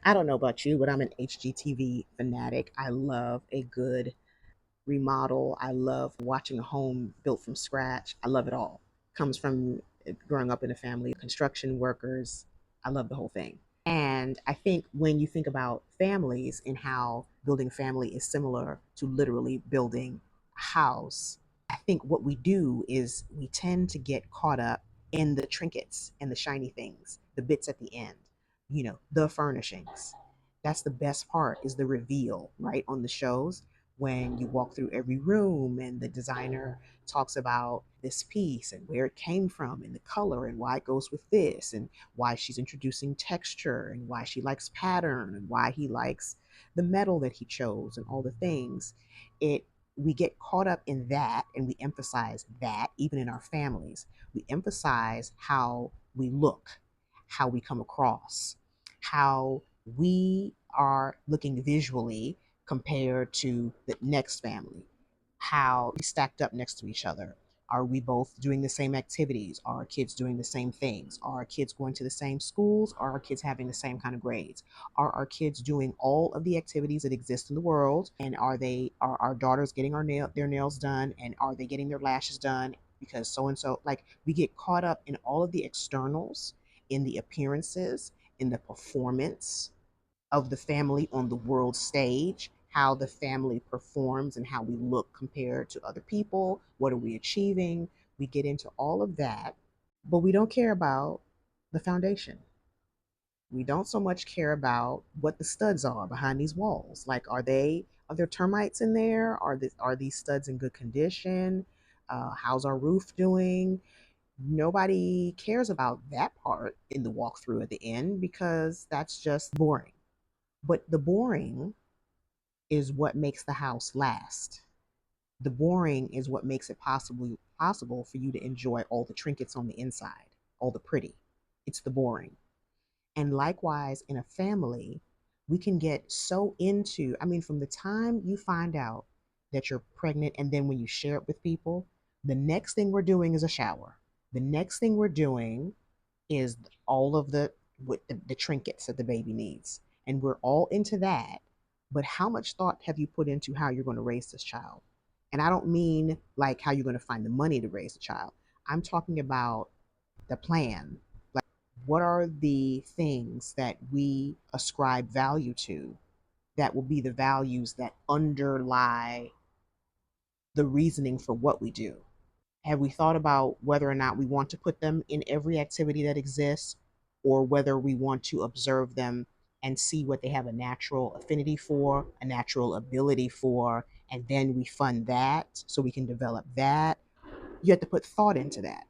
I don't know about you, but I'm an HGTV fanatic. I love a good remodel. I love watching a home built from scratch. I love it all. Comes from growing up in a family of construction workers. I love the whole thing. And I think when you think about families and how building a family is similar to literally building a house, I think what we do is we tend to get caught up in the trinkets and the shiny things, the bits at the end, the furnishings. That's the best part is the reveal, right? On the shows when you walk through every room and the designer talks about this piece and where it came from and the color and why it goes with this and why she's introducing texture and why she likes pattern and why he likes the metal that he chose and all the things. It We get caught up in that and we emphasize that even in our families. We emphasize how we look, how we come across, how we are looking visually compared to the next family, how we stacked up next to each other. Are we both doing the same activities? Are our kids doing the same things? Are our kids going to the same schools? Are our kids having the same kind of grades? Are our kids doing all of the activities that exist in the world? And are our daughters getting their nails done? And are they getting their lashes done? Because so and so, like we get caught up in all of the externals, in the appearances, in the performance of the family on the world stage, how the family performs and how we look compared to other people, what are we achieving. We get into all of that, but we don't care about the foundation. We don't so much care about what the studs are behind these walls. Like, are there termites in there? Are these studs in good condition? How's our roof doing? Nobody cares about that part in the walkthrough at the end because that's just boring. But the boring is what makes the house last. The boring is what makes it possible for you to enjoy all the trinkets on the inside, all the pretty. It's the boring. And likewise, in a family, we can get so into, I mean, from the time you find out that you're pregnant and then when you share it with people, the next thing we're doing is a shower. The next thing we're doing is all of the trinkets that the baby needs. And we're all into that. But how much thought have you put into how you're going to raise this child? And I don't mean like how you're going to find the money to raise the child. I'm talking about the plan. Like, what are the things that we ascribe value to that will be the values that underlie the reasoning for what we do? Have we thought about whether or not we want to put them in every activity that exists or whether we want to observe them and see what they have a natural affinity for, a natural ability for, and then we fund that so we can develop that? You have to put thought into that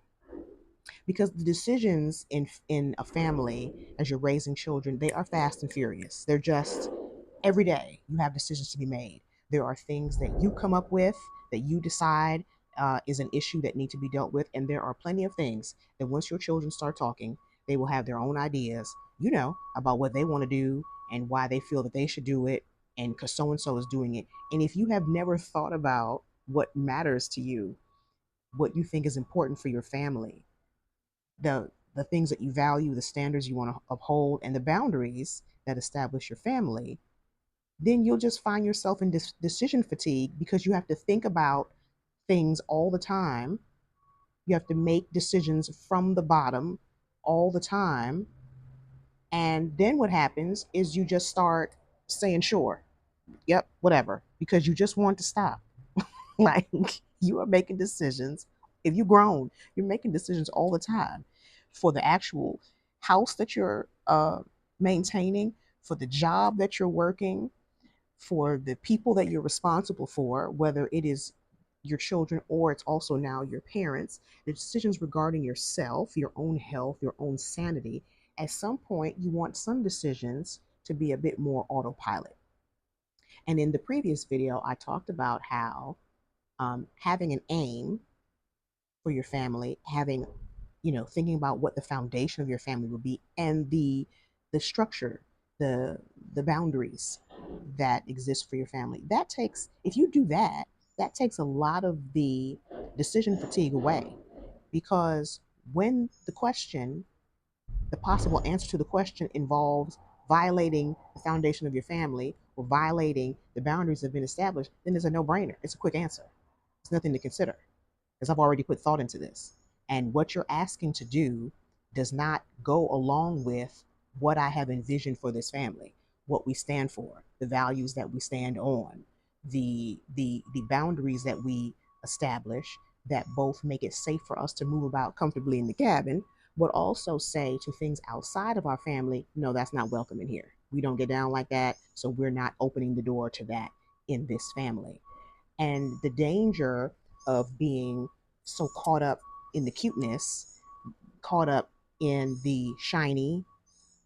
because the decisions in a family as you're raising children, they are fast and furious. They're just every day you have decisions to be made. There are things that you come up with that you decide is an issue that need to be dealt with, and there are plenty of things that once your children start talking, they will have their own ideas, about what they want to do and why they feel that they should do it, and because so and so is doing it. And if you have never thought about what matters to you, what you think is important for your family, the things that you value, the standards you want to uphold, and the boundaries that establish your family, then you'll just find yourself in decision fatigue because you have to think about things all the time. You have to make decisions from the bottom all the time. And then what happens is you just start saying, sure, yep, whatever, because you just want to stop. Like, you are making decisions. If you're grown, you're making decisions all the time for the actual house that you're maintaining, for the job that you're working, for the people that you're responsible for, whether it is your children or it's also now your parents, the decisions regarding yourself, your own health, your own sanity. At some point, you want some decisions to be a bit more autopilot. And in the previous video, I talked about how having an aim for your family, having, thinking about what the foundation of your family will be, and the structure, the the boundaries that exist for your family. That takes, if you do that, that takes a lot of the decision fatigue away, because when the possible answer to the question involves violating the foundation of your family or violating the boundaries that have been established, then it's a no-brainer. It's a quick answer. It's nothing to consider because I've already put thought into this. And what you're asking to do does not go along with what I have envisioned for this family, what we stand for, the values that we stand on, the boundaries that we establish that both make it safe for us to move about comfortably in the cabin, but also say to things outside of our family, no, that's not welcome in here. We don't get down like that, so we're not opening the door to that in this family. And the danger of being so caught up in the cuteness, caught up in the shiny,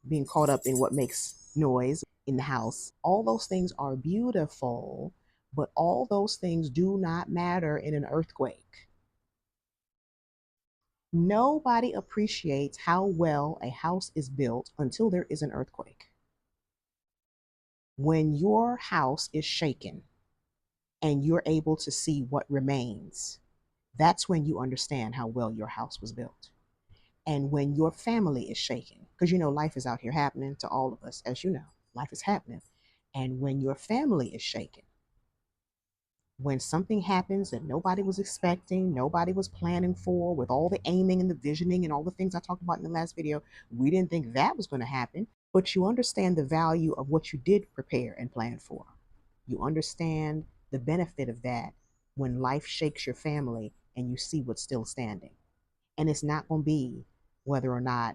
being caught up in what makes noise in the house, all those things are beautiful, but all those things do not matter in an earthquake. Nobody appreciates how well a house is built until there is an earthquake. When your house is shaken and you're able to see what remains, that's when you understand how well your house was built. And when your family is shaken, because you know life is out here happening to all of us, as you know, life is happening. And when your family is shaken, when something happens that nobody was expecting, nobody was planning for, with all the aiming and the visioning and all the things I talked about in the last video, we didn't think that was going to happen. But you understand the value of what you did prepare and plan for. You understand the benefit of that when life shakes your family and you see what's still standing. And it's not going to be whether or not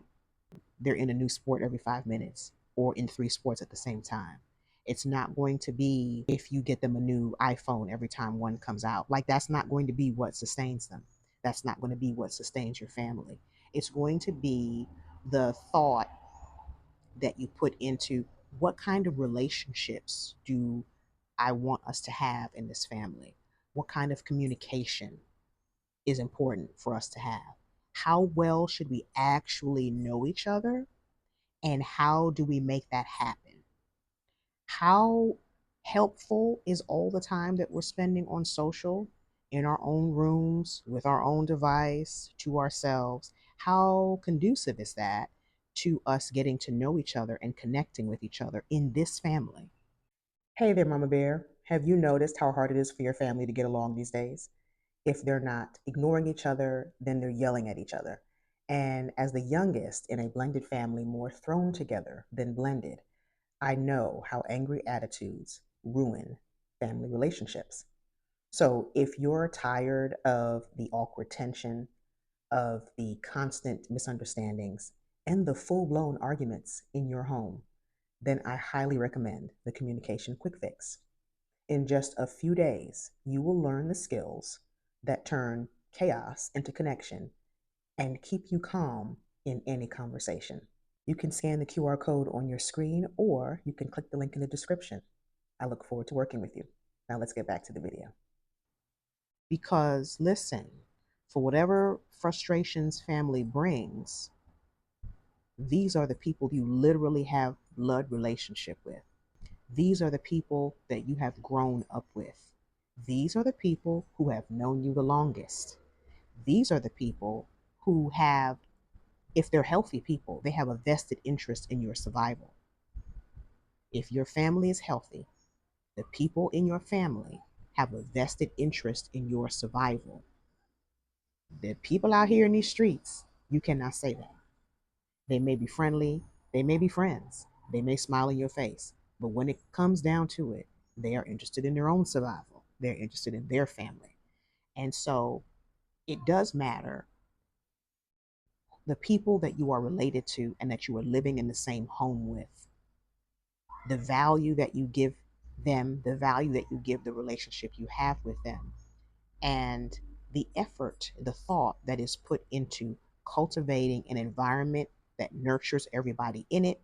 they're in a new sport every 5 minutes or in three sports at the same time. It's not going to be if you get them a new iPhone every time one comes out. Like, that's not going to be what sustains them. That's not going to be what sustains your family. It's going to be the thought that you put into what kind of relationships do I want us to have in this family? What kind of communication is important for us to have? How well should we actually know each other? And how do we make that happen? How helpful is all the time that we're spending on social, in our own rooms, with our own device, to ourselves? How conducive is that to us getting to know each other and connecting with each other in this family? Hey there, Mama Bear. Have you noticed how hard it is for your family to get along these days? If they're not ignoring each other, then they're yelling at each other. And as the youngest in a blended family, more thrown together than blended, I know how angry attitudes ruin family relationships. So if you're tired of the awkward tension, of the constant misunderstandings, and the full blown arguments in your home, then I highly recommend the Communication Quick Fix. In just a few days, you will learn the skills that turn chaos into connection and keep you calm in any conversation. You can scan the QR code on your screen or you can click the link in the description. I look forward to working with you. Now let's get back to the video. Because listen, for whatever frustrations family brings, these are the people you literally have blood relationship with. These are the people that you have grown up with. These are the people who have known you the longest. These are the people who have, if they're healthy people, they have a vested interest in your survival. If your family is healthy, the people in your family have a vested interest in your survival. The people out here in these streets, you cannot say that. They may be friendly, they may be friends, they may smile in your face, but when it comes down to it, they are interested in their own survival. They're interested in their family. And so it does matter the people that you are related to and that you are living in the same home with, the value that you give them, the value that you give the relationship you have with them, and the effort, the thought that is put into cultivating an environment that nurtures everybody in it,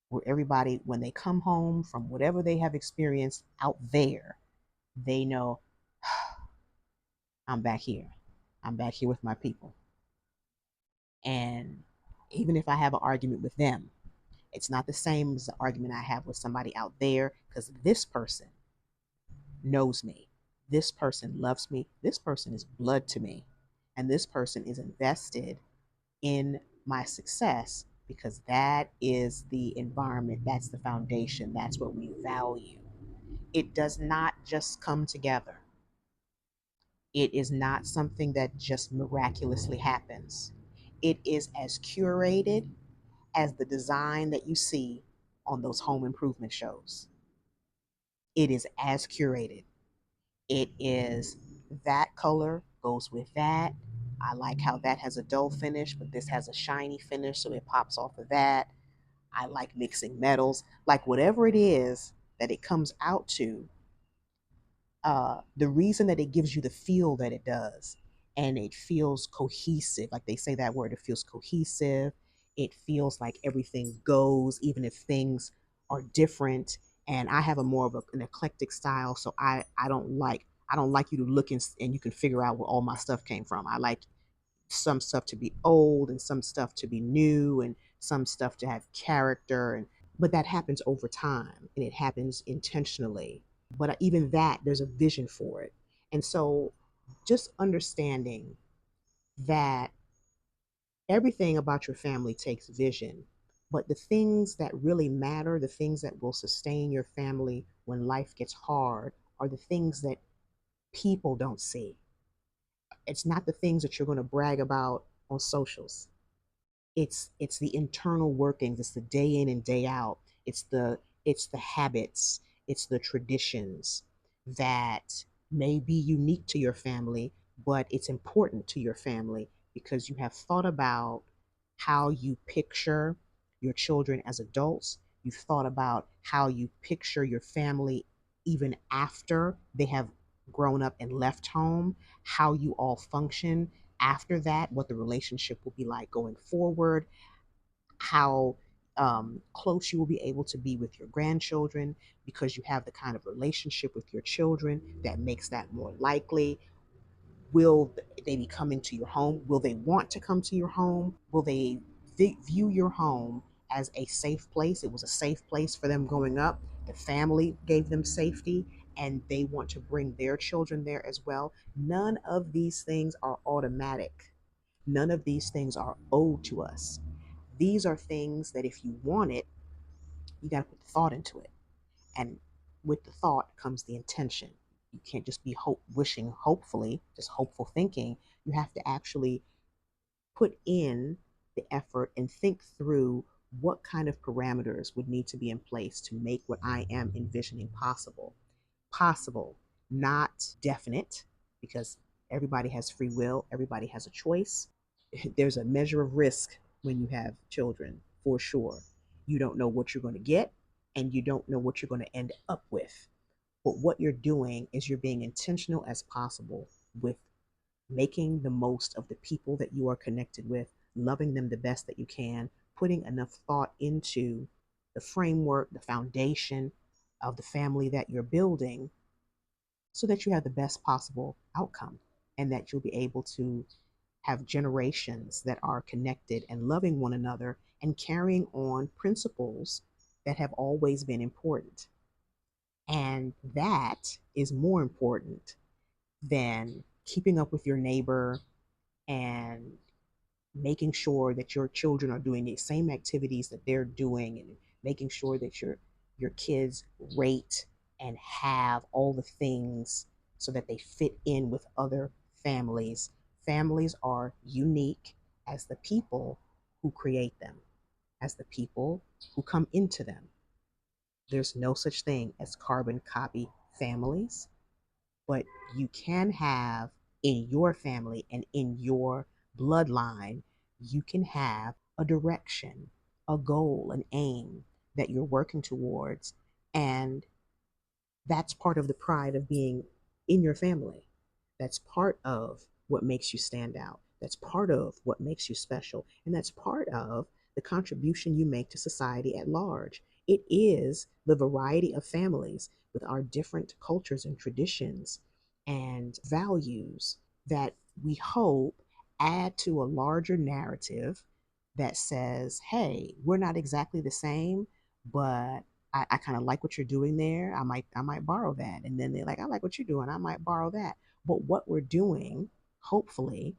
where everybody, when they come home from whatever they have experienced out there, they know, I'm back here. I'm back here with my people. And even if I have an argument with them, it's not the same as the argument I have with somebody out there, because this person knows me. This person loves me. This person is blood to me. And this person is invested in my success because that is the environment, that's the foundation, that's what we value. It does not just come together. It is not something that just miraculously happens. It is as curated as the design that you see on those home improvement shows. It is as curated. It is that color goes with that. I like how that has a dull finish, but this has a shiny finish, so it pops off of that. I like mixing metals. Like whatever it is that it comes out to, the reason that it gives you the feel that it does, and it feels cohesive, like they say that word, it feels cohesive. It feels like everything goes, even if things are different. And I have a more of an eclectic style, so I don't like you to look and you can figure out where all my stuff came from. I like some stuff to be old and some stuff to be new and some stuff to have character, and but that happens over time and it happens intentionally. But even that, there's a vision for it. And so just understanding that everything about your family takes vision, but the things that really matter, the things that will sustain your family when life gets hard, are the things that people don't see. It's not the things that you're going to brag about on socials. It's the internal workings, it's the day in and day out, it's the habits, it's the traditions that may be unique to your family, but it's important to your family because you have thought about how you picture your children as adults. You've thought about how you picture your family even after they have grown up and left home, how you all function after that, what the relationship will be like going forward, how close you will be able to be with your grandchildren because you have the kind of relationship with your children that makes that more likely. Will they be coming to your home? Will they want to come to your home? Will they view your home as a safe place? It was a safe place for them growing up. The family gave them safety, and they want to bring their children there as well. None of these things are automatic. None of these things are owed to us. These are things that if you want it, you got to put the thought into it. And with the thought comes the intention. You can't just be wishing, hopefully, just hopeful thinking. You have to actually put in the effort and think through what kind of parameters would need to be in place to make what I am envisioning possible. Possible, not definite, because everybody has free will, everybody has a choice. There's a measure of risk when you have children, for sure. You don't know what you're going to get, and you don't know what you're going to end up with. But what you're doing is you're being intentional as possible with making the most of the people that you are connected with, loving them the best that you can, putting enough thought into the framework, the foundation of the family that you're building so that you have the best possible outcome and that you'll be able to have generations that are connected and loving one another and carrying on principles that have always been important. And that is more important than keeping up with your neighbor and making sure that your children are doing the same activities that they're doing, and making sure that your kids rate and have all the things so that they fit in with other families. Families are unique as the people who create them, as the people who come into them. There's no such thing as carbon copy families, but you can have in your family and in your bloodline, you can have a direction, a goal, an aim that you're working towards. And that's part of the pride of being in your family. That's part of what makes you stand out. That's part of what makes you special. And that's part of the contribution you make to society at large. It is the variety of families with our different cultures and traditions and values that we hope add to a larger narrative that says, hey, we're not exactly the same, but I kind of like what you're doing there. I might borrow that. And then they're like, I like what you're doing. I might borrow that. But what we're doing, hopefully,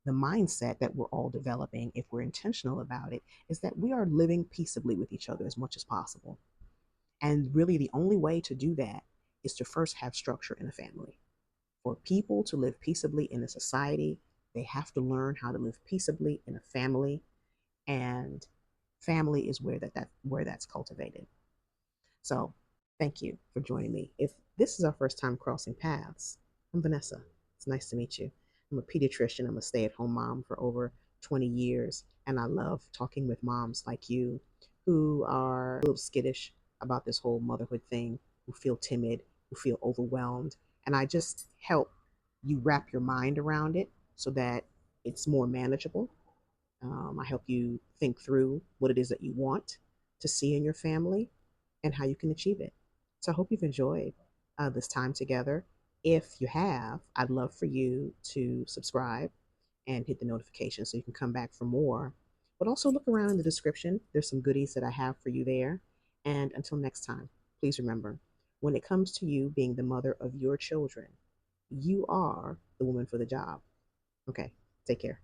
the mindset that we're all developing, if we're intentional about it, is that we are living peaceably with each other as much as possible. And really, the only way to do that is to first have structure in a family. For people to live peaceably in a society, they have to learn how to live peaceably in a family, and family is where that's cultivated. So, thank you for joining me. If this is our first time crossing paths, I'm Vanessa. It's nice to meet you. I'm a pediatrician. I'm a stay-at-home mom for over 20 years, and I love talking with moms like you who are a little skittish about this whole motherhood thing, who feel timid, who feel overwhelmed, and I just help you wrap your mind around it so that it's more manageable. I help you think through what it is that you want to see in your family and how you can achieve it. So I hope you've enjoyed this time together. If you have, I'd love for you to subscribe and hit the notification so you can come back for more. But also look around in the description. There's some goodies that I have for you there. And until next time, please remember, when it comes to you being the mother of your children, you are the woman for the job. Okay, take care.